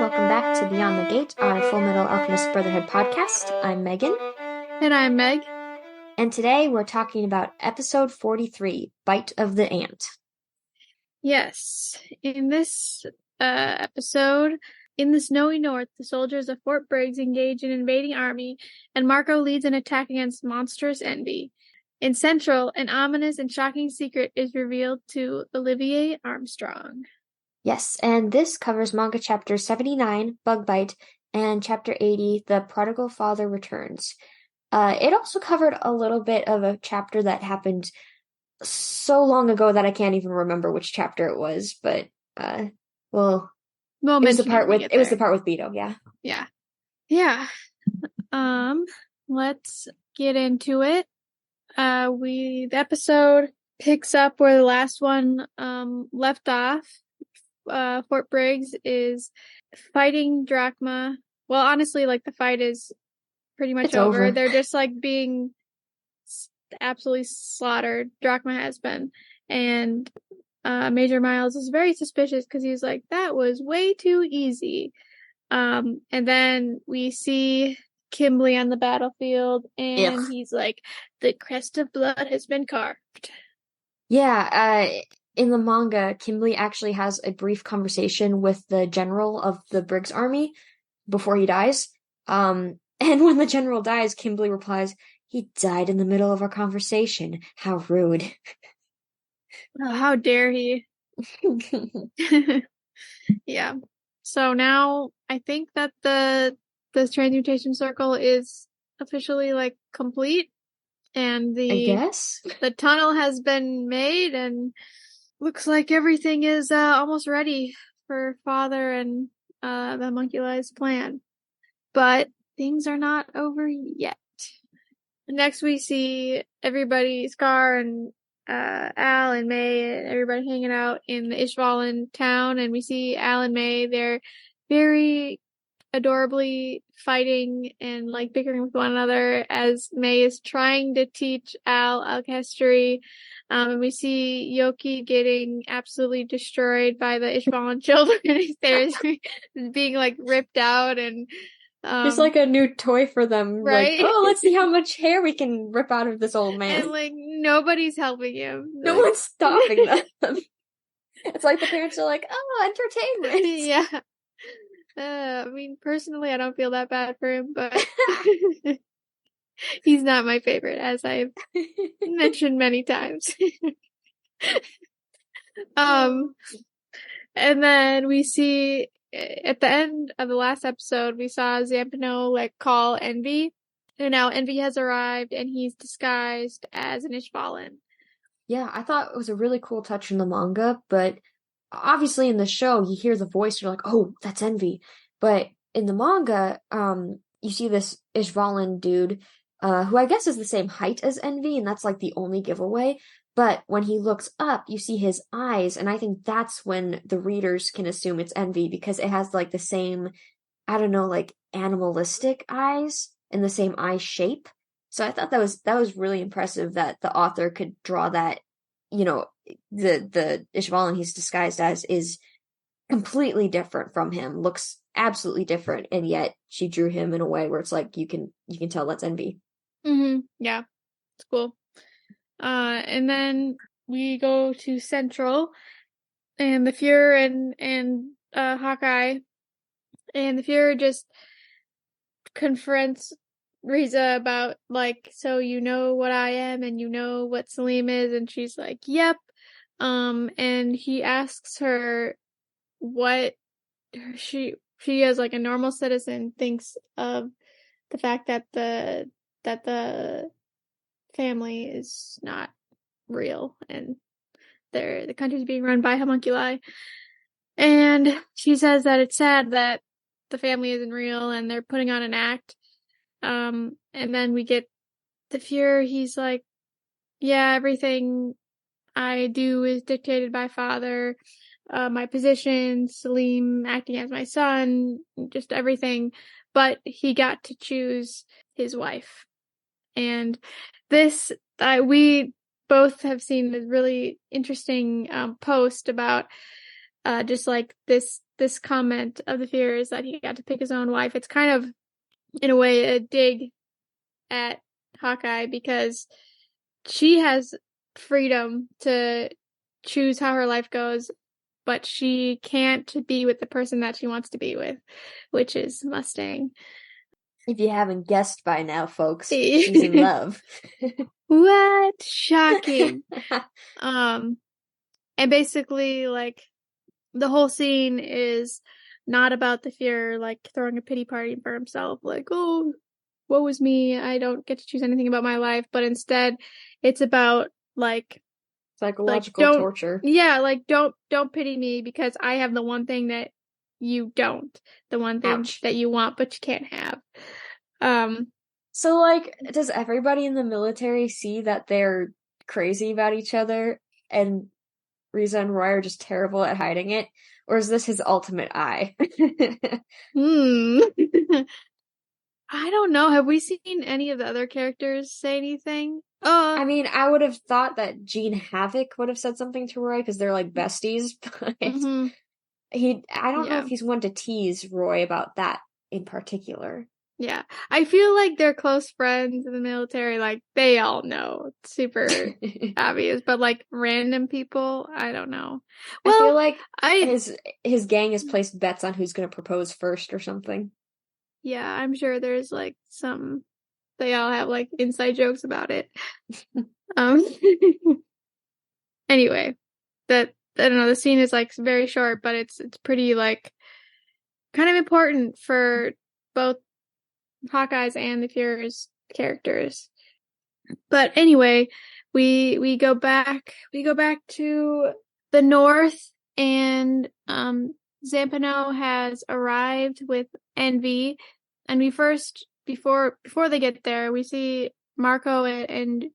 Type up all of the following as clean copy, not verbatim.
welcome back to Beyond the Gate, our Full Metal Alchemist Brotherhood podcast. I'm Megan. And I'm Meg. And today we're talking about episode 43, Bite of the Ant. Yes. In this episode, in the snowy north, the soldiers of Fort Briggs engage an invading army, and Marco leads an attack against monstrous envy. In Central, an ominous and shocking secret is revealed to Olivier Armstrong. Yes, and this covers manga chapter 79, Bug Bite, and chapter 80, The Prodigal Father Returns. It also covered a little bit of a chapter that happened so long ago that I can't even remember which chapter it was, but it was the part with Beto, yeah. Yeah. Let's get into it. The episode picks up where the last one left off. Fort Briggs is fighting Drachma. Well, honestly, like, the fight is pretty much over. They're just like being absolutely slaughtered. Drachma has been. And Major Miles is very suspicious because he's like, that was way too easy. And then we see Kimberly on the battlefield, and he's like, the crest of blood has been carved. Yeah, in the manga, Kimberly actually has a brief conversation with the general of the Briggs army before he dies. And when the general dies, Kimberly replies, "He died in the middle of our conversation. How rude." Oh, how dare he? Yeah. So now I think that the transmutation circle is officially like complete, and I the tunnel has been made, and looks like everything is almost ready for Father and the Homunculi's plan. But things are not over yet. Next we see everybody, Scar and Al and May, and everybody hanging out in the Ishvalan town, and we see Al and May. They're very adorably fighting and like bickering with one another as May is trying to teach Al alchemy. And we see Yoki getting absolutely destroyed by the Ishvalan children. There's being like ripped out, and there's like a new toy for them. Right? Like, oh, let's see how much hair we can rip out of this old man. And like nobody's helping him. No one's stopping them. It's like the parents are like, oh, entertainment. Yeah. I mean, personally, I don't feel that bad for him, but he's not my favorite, as I've mentioned many times. And then we see at the end of the last episode, we saw Zampano like call Envy, and now Envy has arrived, and he's disguised as an Ishvalan. Yeah, I thought it was a really cool touch in the manga, but obviously in the show, you hear the voice, you're like, oh, that's Envy. But in the manga, you see this Ishvalan dude, who I guess is the same height as Envy, and that's like the only giveaway. But when he looks up, you see his eyes, and I think that's when the readers can assume it's Envy, because it has like the same, I don't know, like animalistic eyes and the same eye shape. So I thought that was really impressive that the author could draw that, you know, the Ishvalan he's disguised as is completely different from him, looks absolutely different, and yet she drew him in a way where it's like you can tell that's Envy. Mm-hmm. Yeah, it's cool. And then we go to Central, and the Fuhrer and Hawkeye, and the Fuhrer just confronts Riza about like, so you know what I am and you know what Salim is, and she's like, yep. And he asks her what she as like a normal citizen thinks of the fact that the family is not real and the country's being run by homunculi. And she says that it's sad that the family isn't real and they're putting on an act. And then we get the Fuhrer. He's like, yeah, everything I do is dictated by Father. My position, Salim acting as my son, just everything. But he got to choose his wife. And this, we both have seen a really interesting post about just like this this comment of the fears that he got to pick his own wife. It's kind of, in a way, a dig at Hawkeye because she has freedom to choose how her life goes, but she can't be with the person that she wants to be with, which is Mustang. If you haven't guessed by now, folks, she's in love. What? Shocking. And basically, like, the whole scene is not about the fear, like, throwing a pity party for himself, like, oh, woe is me, I don't get to choose anything about my life, but instead, it's about, like, psychological torture. Yeah, like, don't pity me because I have the one thing that you don't. The one thing that you want, but you can't have. So, like, does everybody in the military see that they're crazy about each other and Riza and Roy are just terrible at hiding it? Or is this his ultimate eye? I don't know. Have we seen any of the other characters say anything? I mean, I would have thought that Jean Havoc would have said something to Roy because they're like besties, but I don't know if he's one to tease Roy about that in particular. Yeah. I feel like they're close friends in the military, like they all know. It's super obvious, but like random people, I don't know. Well, I feel like his gang has placed bets on who's going to propose first or something. Yeah, I'm sure there's like they all have like inside jokes about it. Anyway, I don't know, the scene is like very short, but it's pretty like kind of important for both Hawkeye's and the Fuhrer's characters. But anyway, we go back to the north, and Zampano has arrived with Envy, and we first before they get there, we see Marco and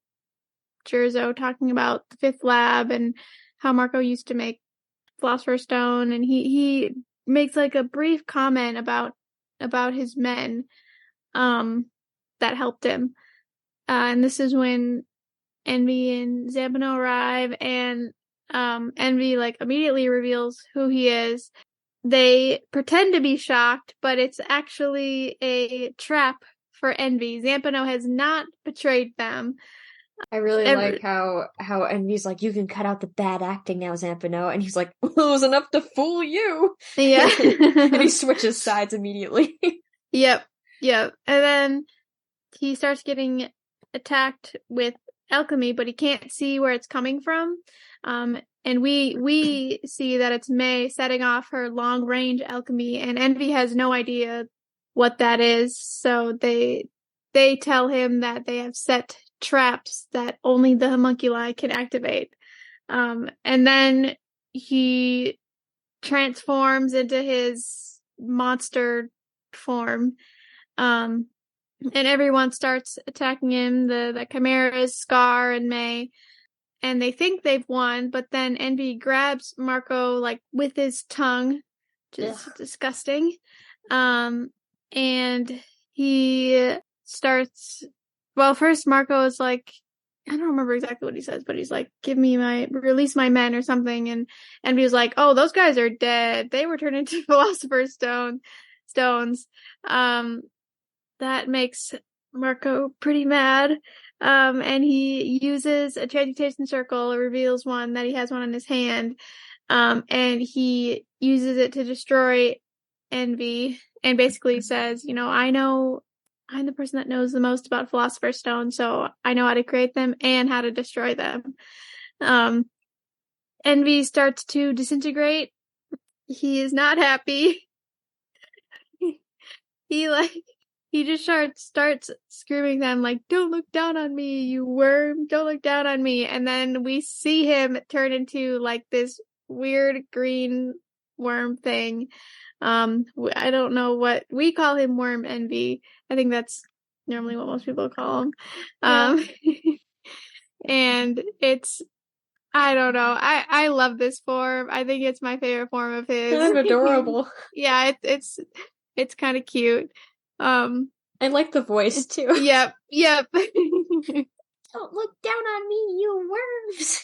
Jerzo talking about the fifth lab and how Marco used to make Philosopher's Stone, and he makes like a brief comment about his men that helped him. And this is when Envy and Zampano arrive, and Envy like immediately reveals who he is. They pretend to be shocked, but it's actually a trap for Envy. Zampano has not betrayed them. I really like how Envy's like, you can cut out the bad acting now, Zampano, and he's like, well, it was enough to fool you. Yeah. And he switches sides immediately. Yep. And then he starts getting attacked with alchemy, but he can't see where it's coming from. And we see that it's May setting off her long range alchemy, and Envy has no idea what that is. So they tell him that they have set traps that only the homunculi can activate. And then he transforms into his monster form. And everyone starts attacking him, the Chimeras, Scar, and May. And they think they've won, but then Envy grabs Marco, like, with his tongue, which is disgusting. And he starts... Well, first Marco is like... I don't remember exactly what he says, but he's like, release my men or something. And Envy was like, oh, those guys are dead. They were turned into Philosopher's Stones. That makes Marco pretty mad. And he uses a transmutation circle, reveals one that he has one in his hand. And he uses it to destroy Envy, and basically says, I'm the person that knows the most about Philosopher's Stone, so I know how to create them and how to destroy them. Envy starts to disintegrate. He is not happy. He just starts screaming them like, don't look down on me, you worm, don't look down on me. And then we see him turn into like this weird green worm thing. I don't know what we call him, Worm Envy. I think that's normally what most people call him. Yeah. And it's, I don't know. I love this form. I think it's my favorite form of his. Kind of adorable. Yeah, it's kind of cute. I like the voice too. Yep. Don't look down on me, you worms.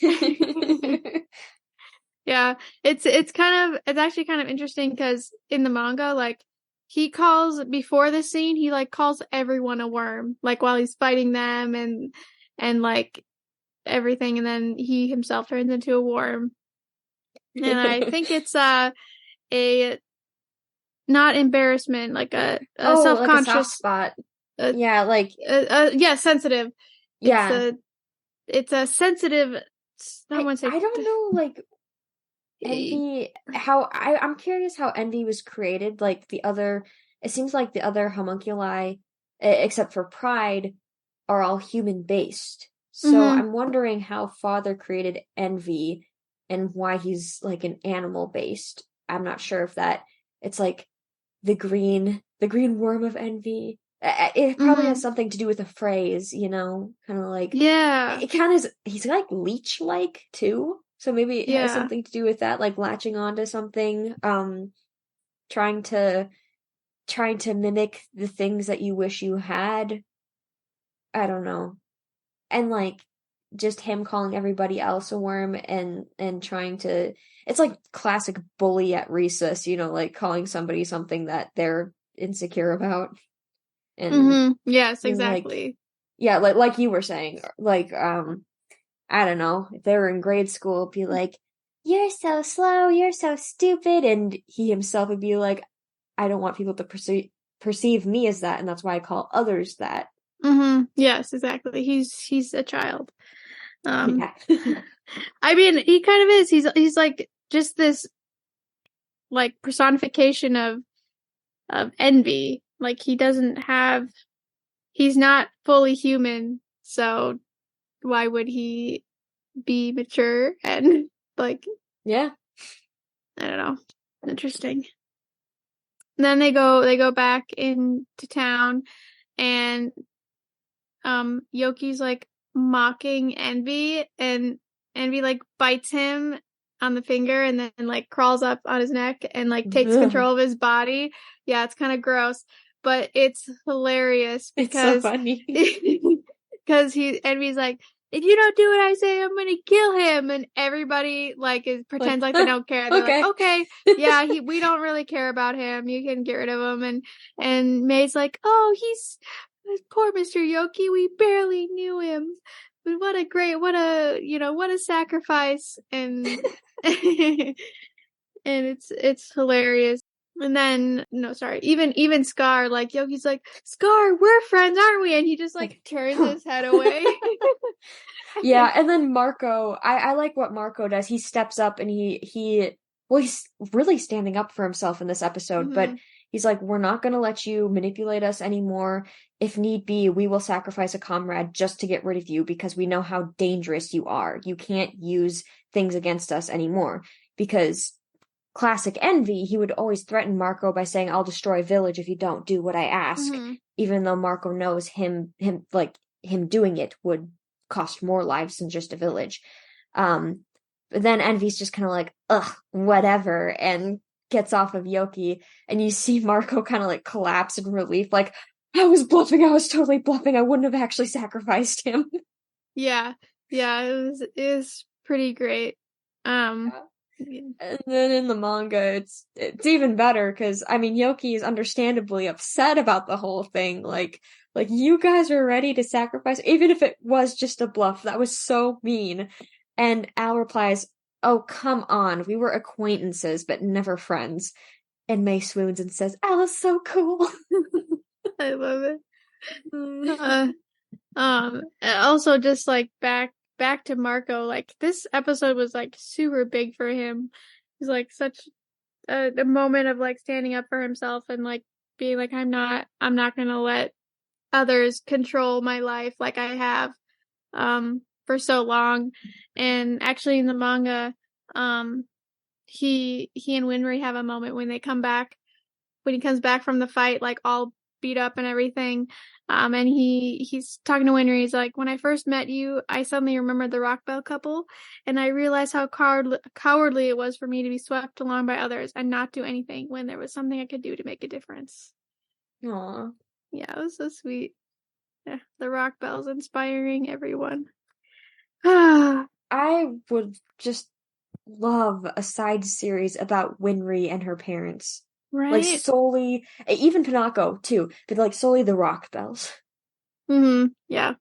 Yeah, it's actually kind of interesting because in the manga, like he calls before the scene, he like calls everyone a worm, like while he's fighting them and like everything, and then he himself turns into a worm. And I think it's a not embarrassment, like a Oh, like a soft self-conscious, spot. uh, Yeah, like yeah, sensitive. It's yeah. a sensitive. I want to say. I don't know like Envy how I'm curious how Envy was created. Like the other it seems like the other homunculi except for Pride are all human based. So Mm-hmm. I'm wondering how Father created Envy and why he's like an animal based. I'm not sure if that it's like the green worm of envy. It probably has Mm-hmm. something to do with the phrase, you know, kind of like Yeah. it kind of is, he's like leech like too. So maybe it has Yeah. something to do with that, like latching onto something, trying to mimic the things that you wish you had. I don't know. And like just him calling everybody else a worm and trying to it's like classic bully at recess, you know, like calling somebody something that they're insecure about. And Mm-hmm. Yes, like exactly. yeah, like you were saying, like I don't know, if they were in grade school, it'd be like, you're so slow, you're so stupid, and he himself would be like, I don't want people to perceive me as that, and that's why I call others that. Mm-hmm. Yes, exactly. He's a child. Um, Yeah. I mean, he kind of is. He's like just this like personification of envy. Like he doesn't have. He's not fully human, so why would he be mature and like Yeah. I don't know. Interesting. And then they go back into town and Yoki's like mocking Envy and Envy like bites him on the finger and then like crawls up on his neck and like takes Ugh. control of his body. Yeah, it's kind of gross, but it's hilarious It's so because funny. because he Envy's like, if you don't do what I say, I'm gonna kill him, and everybody like Like, pretends like they don't care. They're like, okay. okay, yeah, we don't really care about him. You can get rid of him, and May's like, oh, he's poor Mr. Yoki. We barely knew him, but what a sacrifice, and and it's hilarious. And then, no, sorry, even Scar, like Yoki's like, Scar, we're friends, aren't we? And he just like Like, turns huh. his head away. Yeah, and then Marco, I like what Marco does. He steps up and well, he's really standing up for himself in this episode, but Hmm. he's like, we're not going to let you manipulate us anymore. If need be, we will sacrifice a comrade just to get rid of you because we know how dangerous you are. You can't use things against us anymore. Because classic envy, he would always threaten Marco by saying, I'll destroy a village if you don't do what I ask, Hmm. even though Marco knows him doing it would cost more lives than just a village. But then Envy's just kind of like, ugh, whatever, and gets off of Yoki, and you see Marco kind of like collapse in relief, like, I was bluffing, I was totally bluffing, I wouldn't have actually sacrificed him. Yeah, yeah, it was pretty great. Um, And then in the manga, it's even better because I mean Yoki is understandably upset about the whole thing. Like you guys are ready to sacrifice, even if it was just a bluff. That was so mean. And Al replies, "Oh come on, we were acquaintances, but never friends." And May swoons and says, "Al is so cool." I love it. Uh, also just like back to Marco, like this episode was like super big for him. It was like such a moment of like standing up for himself and like being like, I'm not gonna let others control my life like I have for so long. And actually in the manga, um he and Winry have a moment when they come back when he comes back from the fight, like all beat up and everything. And he's talking to Winry. He's like, when I first met you, I suddenly remembered the Rockbell couple, and I realized how cowardly it was for me to be swept along by others and not do anything when there was something I could do to make a difference. Aw. Yeah, it was so sweet. Yeah, the Rockbell's inspiring everyone. Ah, I would just love a side series about Winry and her parents. Like Right? solely, even Pinako too, but like solely the Rock Bells. Yeah.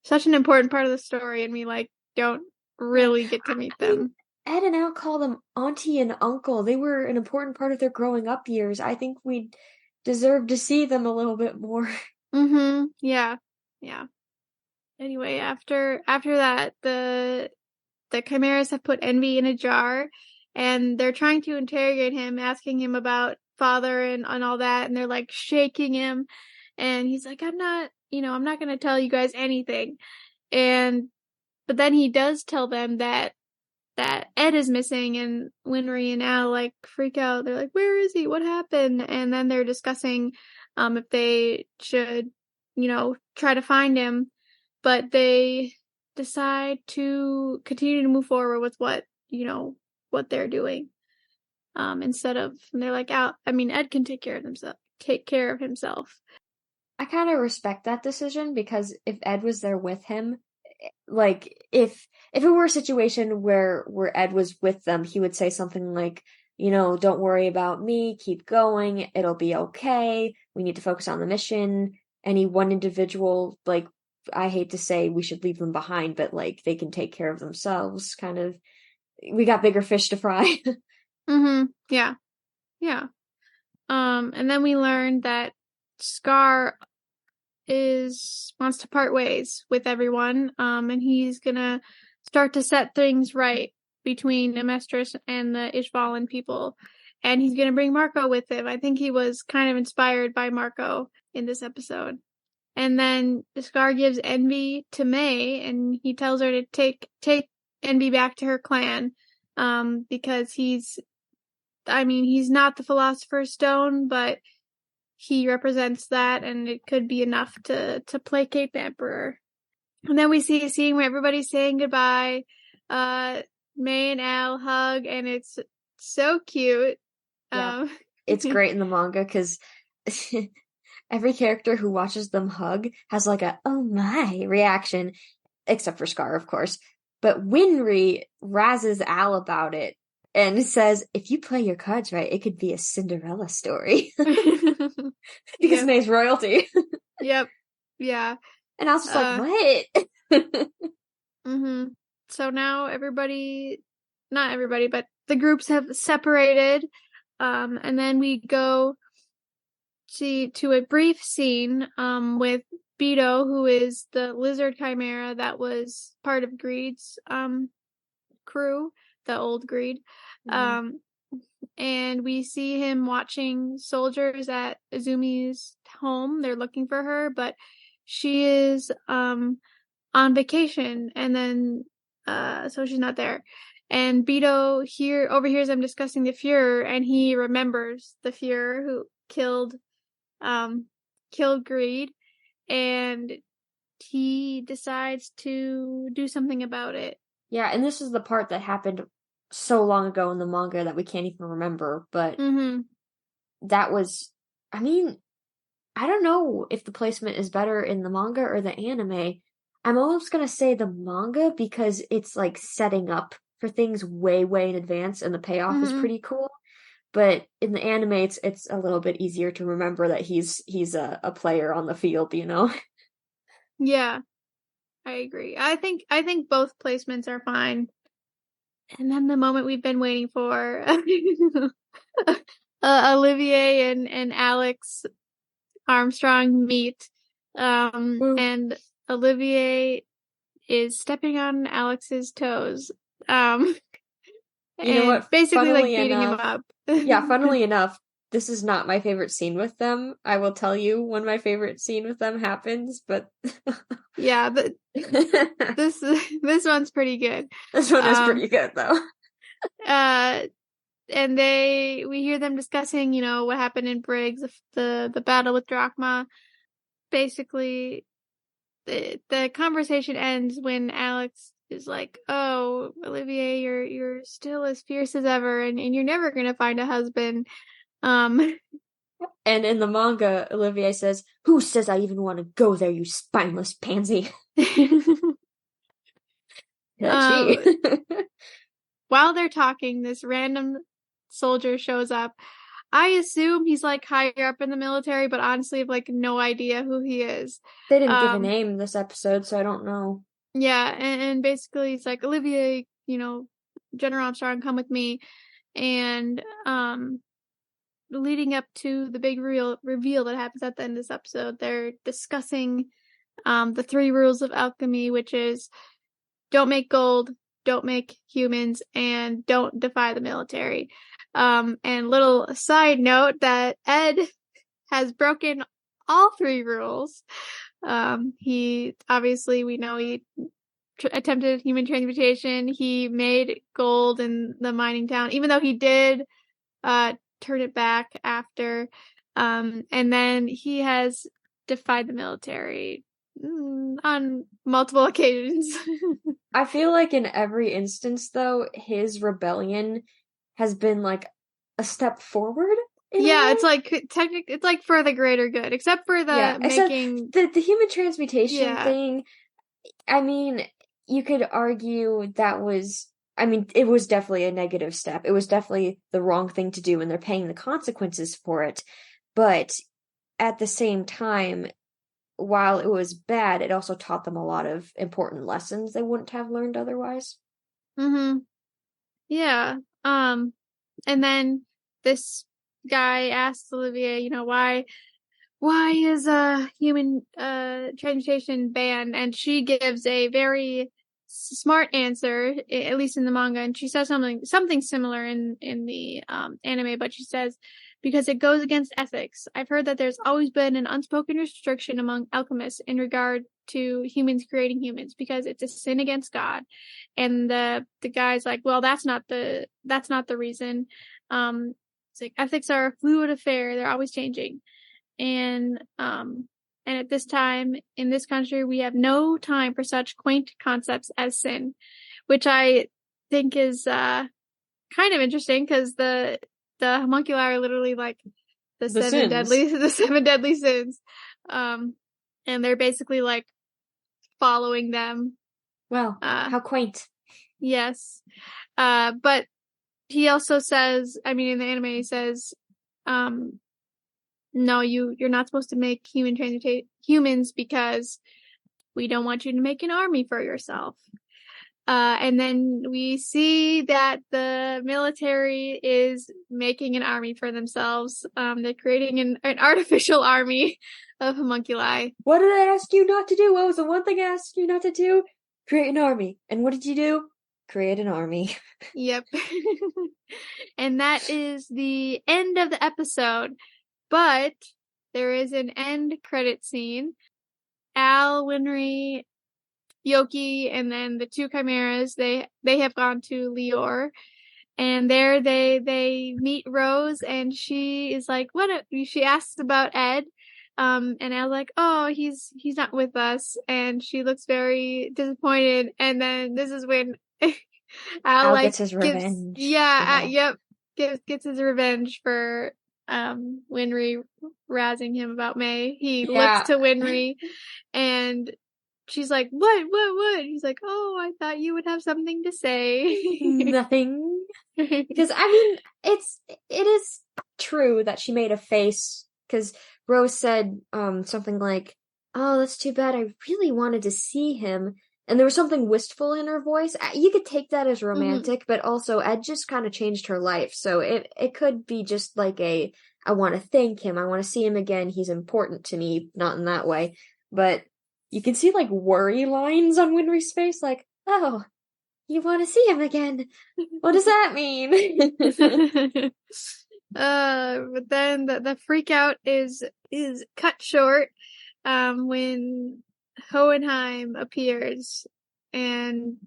Such an important part of the story, and we like don't Yeah. really get to meet I mean, them. Ed and Al call them auntie and uncle. They were an important part of their growing up years. I think we deserve to see them a little bit more. Yeah. Yeah. Anyway, after that, the chimeras have put Envy in a jar, and they're trying to interrogate him, asking him about father and all that, and they're like shaking him, and he's like, I'm not gonna tell you guys anything. And but then he does tell them that Ed is missing, and Winry and Al like freak out. They're like, "Where is he? What happened?" And then they're discussing if they should, try to find him, but they decide to continue to move forward with what they're doing. Instead of and they're like, "Al, I mean, Ed can take care of himself. Take care of himself." I kind of respect that decision because if Ed was there with him, like if it were a situation where Ed was with them, he would say something like, don't worry about me, keep going, it'll be okay. We need to focus on the mission. Any one individual, like I hate to say we should leave them behind, but like they can take care of themselves, kind of. We got bigger fish to fry. Yeah. Yeah. And then we learned that Scar is wants to part ways with everyone, and he's gonna start to set things right between Amestris and the Ishvalan people, and he's gonna bring Marco with him. I think he was kind of inspired by Marco in this episode. And then Scar gives Envy to May, and he tells her to take Envy back to her clan, because he's not the Philosopher's Stone, but he represents that, and it could be enough to placate the Emperor. And then we see a scene where everybody's saying goodbye. May and Al hug, and it's so cute. Yeah, Um, it's great in the manga because every character who watches them hug has like a "oh my" reaction, except for Scar, of course. But Winry razzes Al about it and says, "If you play your cards right, it could be a Cinderella story." Because yep, May's royalty. yep, yeah. And Al's just like, Uh, "What?" hmm So now not everybody, but the groups have separated. And then we go to a brief scene with Beto, who is the lizard chimera that was part of Greed's crew, the old Greed. Mhm. Um, and we see him watching soldiers at Izumi's home. They're looking for her, but she is on vacation, and then so she's not there. And Beto here overhears them discussing the Fuhrer, and he remembers the Fuhrer who um killed Greed, and he decides to do something about it. Yeah, and this is the part that happened so long ago in the manga that we can't even remember, but Mm-hmm. that was, I mean, I don't know if the placement is better in the manga or the anime. I'm almost gonna say the manga because it's like setting up for things way, way in advance and the payoff is Mm-hmm. pretty cool. But in the anime, it's a little bit easier to remember that he's a player on the field, you know? Yeah, I agree. I think both placements are fine. And then the moment we've been waiting for, Olivier and Alex Armstrong meet, Woo. and Olivier is stepping on Alex's toes, um, You know and what? basically like Funnily beating him enough, up. yeah, funnily enough, this is not my favorite scene with them. I will tell you when my favorite scene with them happens, but Yeah, but this this one's pretty good. this one is Um, pretty good though. uh, and we hear them discussing, what happened in Briggs, the battle with Drachma. Basically, the conversation ends when Alex is like, "Oh, Olivier, you're still as fierce as ever, and you're never gonna find a husband." Um, And in the manga, Olivier says, "Who says I even want to go there, you spineless pansy?" um, Touchy. while they're talking, this random soldier shows up. I assume he's like higher up in the military, but honestly, I have like no idea who he is. They didn't give a name this episode, so I don't know. Yeah, and basically he's like, Olivia, General Armstrong, come with me. And leading up to the big reveal that happens at the end of this episode, they're discussing the 3 rules of alchemy, which is don't make gold, don't make humans, and don't defy the military. And little side note that Ed has broken all 3 rules. He obviously, we know he attempted human transmutation. He made gold in the mining town, even though he did turn it back after. And then he has defied the military on multiple occasions. I feel like in every instance, though, his rebellion has been like a step forward. Yeah, it's like it's like for the greater good, except for the making the human transmutation thing. I mean, you could argue that was. I mean, it was definitely a negative step. It was definitely the wrong thing to do, and they're paying the consequences for it. But at the same time, while it was bad, it also taught them a lot of important lessons they wouldn't have learned otherwise. Mm-hmm. Yeah. And then this guy asks Olivia, why is human transmutation banned? And she gives a very smart answer, at least in the manga, and she says something similar in the anime, but she says, because it goes against ethics. I've heard that there's always been an unspoken restriction among alchemists in regard to humans creating humans because it's a sin against God. And the guy's like, well, that's not the reason. It's like ethics are a fluid affair. They're always changing. And at this time in this country, we have no time for such quaint concepts as sin, which I think is kind of interesting because the homunculi are literally like the seven deadly sins, and they're basically like following them. Well, how quaint. Yes, but he also says, I mean, in the anime, he says, no, you're not supposed to make humans because we don't want you to make an army for yourself. And then we see that the military is making an army for themselves. They're creating an artificial army of homunculi. What did I ask you not to do? What was the one thing I asked you not to do? Create an army. And what did you do? Create an army. Yep. And that is the end of the episode. But there is an end credit scene. Al, Winry, Yoki, and then the 2 chimeras, they have gone to Lior, and there they meet Rose, and she is like, she asks about Ed, and Al's like, oh, he's not with us, and she looks very disappointed, and then this is when Al gets his revenge. Gets his revenge for Winry razzing him about May. He looks to Winry, and she's like, what? He's like, oh, I thought you would have something to say. Nothing. Because, I mean, it is true that she made a face, because Rose said something like, oh, that's too bad, I really wanted to see him. And there was something wistful in her voice. You could take that as romantic, but also Ed just kind of changed her life. So it could be just like I want to thank him. I want to see him again. He's important to me. Not in that way. But you can see like worry lines on Winry's face. Like, oh, you want to see him again. What does that mean? But then the freak out is cut short when Hohenheim appears, and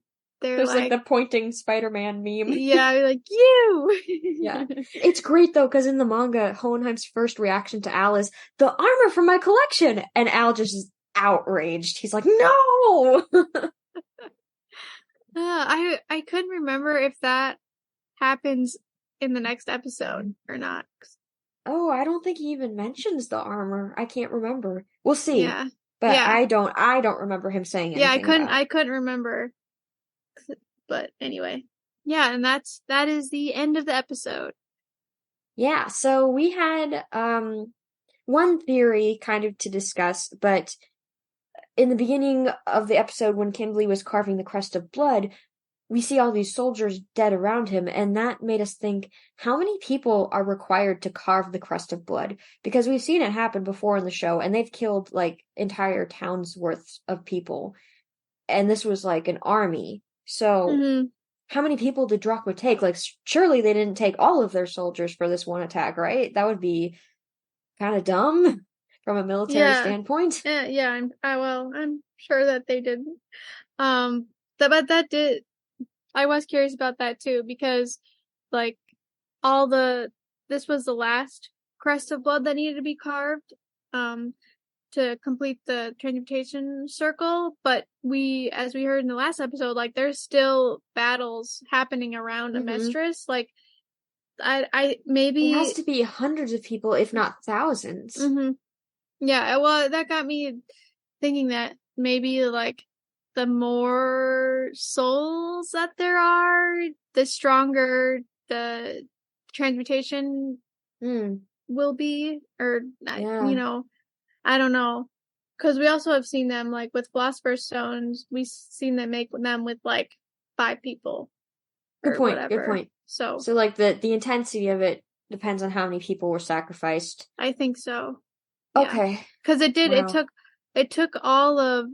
there's like the pointing Spider-Man meme. Yeah, like, you! Yeah. It's great though, because in the manga, Hohenheim's first reaction to Al is, the armor from my collection! And Al just is outraged. He's like, no! I couldn't remember if that happens in the next episode or not. Oh, I don't think he even mentions the armor. I can't remember. We'll see. Yeah. But yeah. I don't remember him saying anything. I couldn't remember. But anyway. Yeah, and that is the end of the episode. Yeah, so we had one theory kind of to discuss, but in the beginning of the episode when Kimberly was carving the crest of blood, we see all these soldiers dead around him, and that made us think, how many people are required to carve the crest of blood? Because we've seen it happen before in the show, and they've killed like entire towns worth of people, and this was like an army. So Mm-hmm. how many people did Drachma take? Like, surely they didn't take all of their soldiers for this one attack, right? That would be kind of dumb from a military Yeah. standpoint. Yeah, I'm sure that they didn't. But that did, I was curious about that too, because like this was the last crest of blood that needed to be carved, to complete the transmutation circle. But as we heard in the last episode, like there's still battles happening around Amestris. Like I It has maybe. to be hundreds of people, if not 1000s. Mm-hmm. Yeah, well, that got me thinking that maybe like the more souls that there are, the stronger the transmutation will be, or Yeah. I don't know, because we also have seen them like with philosopher's stones. We've seen them make them with like 5 people Good or point. Good whatever. point. So So like the intensity of it depends on how many people were sacrificed. I think so. Yeah, Okay. because Wow. it took all of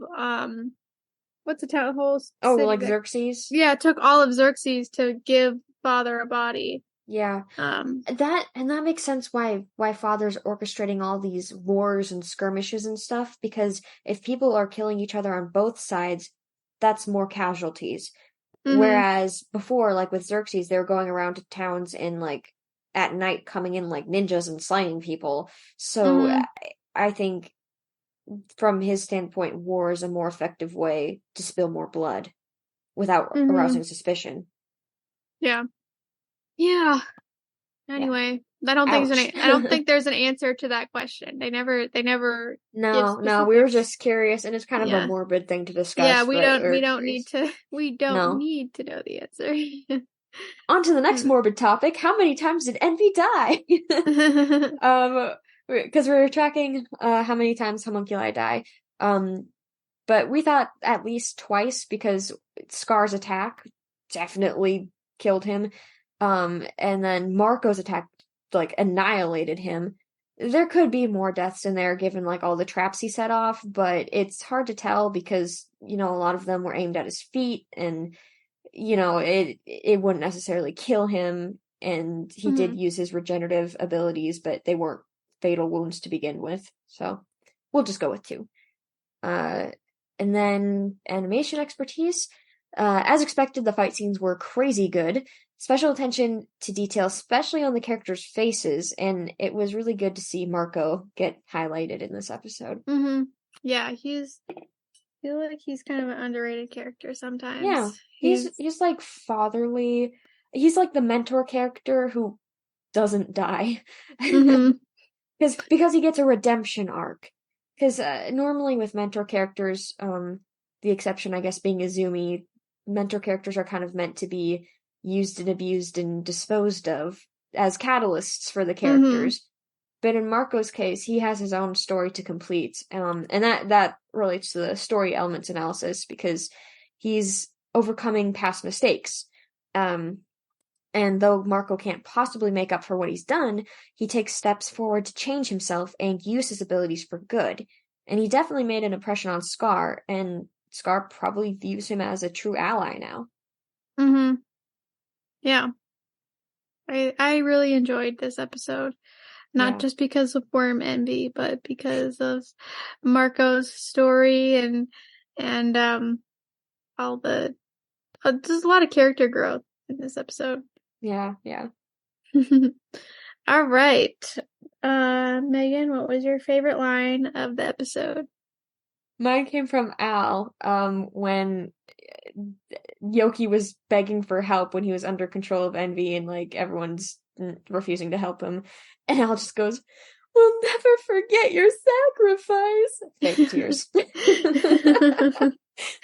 what's the town whole Oh, city like that. Xerxes? Yeah, it took all of Xerxes to give father a body. Yeah. Um, That makes sense why Father's orchestrating all these wars and skirmishes and stuff, because if people are killing each other on both sides, that's more casualties. mm-hmm, Whereas before, like with Xerxes, they were going around to towns and like at night coming in like ninjas and slaying people. So mm-hmm, I think from his standpoint, war is a more effective way to spill more blood without mm-hmm. arousing suspicion. Yeah. Yeah. Yeah. Anyway, Ouch. I don't think there's an answer to that question. They never give No, we were specifics. just curious, and it's kind of a Yeah. morbid thing to Yeah, discuss, but we we were don't need curious. to we don't No. need to know the answer. On to the next Hmm. morbid topic. How many times did Envy die? Um, because we were tracking how many times homunculi die. Um, but we thought at least twice because Scar's attack definitely killed him. And then Marco's attack like annihilated him. There could be more deaths in there given like all the traps he set off, but it's hard to tell because, a lot of them were aimed at his feet and it wouldn't necessarily kill him, and he did Hmm. use his regenerative abilities, but they weren't fatal wounds to begin with. So we'll just go with 2. Uh, and then animation expertise. As expected, the fight scenes were crazy good. Special attention to detail, especially on the characters' faces, and it was really good to see Marco get highlighted in this episode. Hmm. Yeah, I feel like he's kind of an underrated character Yeah, sometimes. he's like fatherly. He's like the mentor character who doesn't die. Hmm. Because he gets a redemption arc. Because normally with mentor characters, the exception I guess being Izumi, mentor characters are kind of meant to be used and abused and disposed of as catalysts for the Hmm. characters. But in Marco's case, he has his own story to complete, and that relates to the story elements analysis because he's overcoming past mistakes. Um, and though Marco can't possibly make up for what he's done, he takes steps forward to change himself and use his abilities for good. And he definitely made an impression on Scar, and Scar probably views him as a true ally now. Hmm. Yeah. I really enjoyed this episode. Not Yeah. just because of Worm Envy, but because of Marco's story and all the there's a lot of character growth in this episode. Yeah, yeah. All right. Megan, what was your favorite line of the episode? Mine came from Al, when Yoki was begging for help when he was under control of Envy and like everyone's refusing to help him. And Al just goes, "We'll never forget your sacrifice." Fake tears.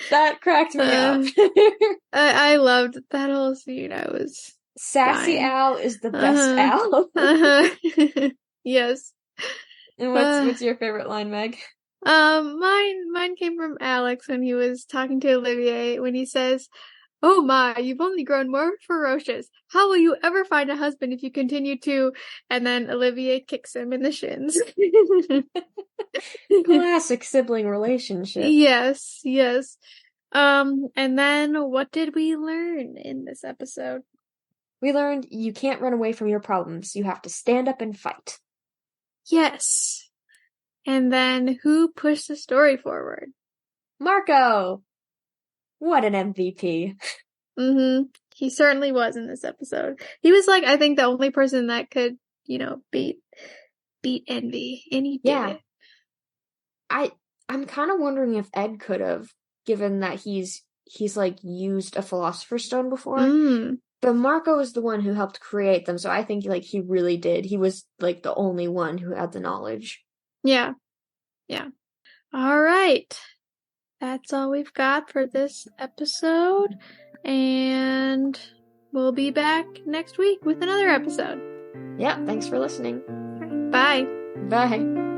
That cracked me up. I loved that whole scene. I was Sassy dying. Al is the best Uh-huh. Al. Uh-huh. Yes. And Uh, what's your favorite line, Meg? mine came from Alex when he was talking to Olivier when he says, "Oh my, you've only grown more ferocious. How will you ever find a husband if you continue to?" And then Olivier kicks him in the shins. Classic sibling relationship. Yes, yes. And then what did we learn in this episode? We learned you can't run away from your problems. You have to stand up and fight. Yes. And then who pushed the story forward? Marco! What an MVP. Mm-hmm. He certainly was in this episode. He was like, I think the only person that could, beat Envy, and he did Yeah. it. I'm kind of wondering if Ed could have, given that he's like used a philosopher's stone before. Mm. But Marco was the one who helped create them, so I think like he really did. He was like the only one who had the knowledge. Yeah. Yeah. All right. That's all we've got for this episode. And we'll be back next week with another episode. Yeah, thanks for listening. Bye. Bye.